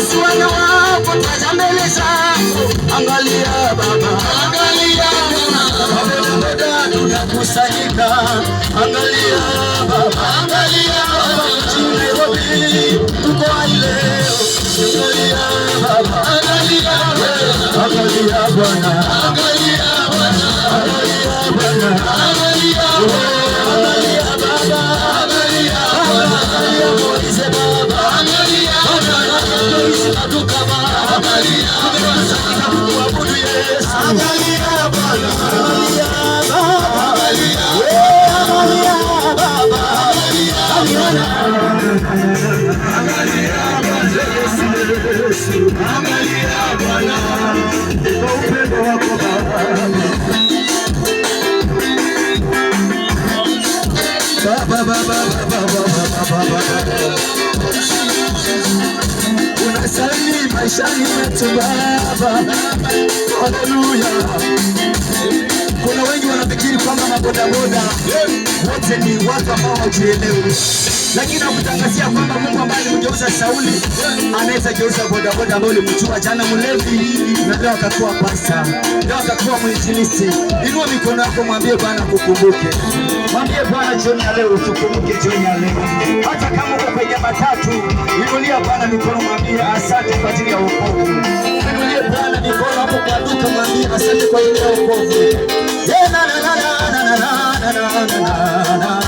sisi wana wako twaja mbele zako. Angalia Baba, angalia Baba, tunakusanyika. Angalia Baba, angalia Baba, Nairobi tuko leo. Angalia Baba, angalia Bwana, angalia Bwana, angalia Bwana, angalia Bwana, angalia Baba, angalia Bwana, angalia Moise Baba, angalia Bwana, tunaduka Baba, angalia tunasanyika kuabudu Yesu. Angalia Bwana, angalia Baba, angalia Baba, angalia Yesu, angalia Bwana, kwa upendo wako Baba. Unastahili maishani mwetu Baba. Haleluya. Kuna wengi wanafikiri kwamba mabodaboda wote ni watu ambao hawajielewi, lakini nakutangazia kwamba Mungu ambaye alimgeuza Sauli anaweza geuza bodaboda ambao ulimjua jana mlevi na leo akakuwa pasta, leo akakuwa mwinjilisti. Inua mikono yako, mwambie Bwana kukumbuke. Mwambie Bwana jioni ya leo utukumbuke jioni ya leo. Hata kama uko kwenye matatu, inulia Bwana mikono, mwambie asante kwa ajili ya wokovu. Inulie Bwana mikono hapo kwa duka, mwambie asante kwa ajili ya wokovu. Na na na na na na na na na na.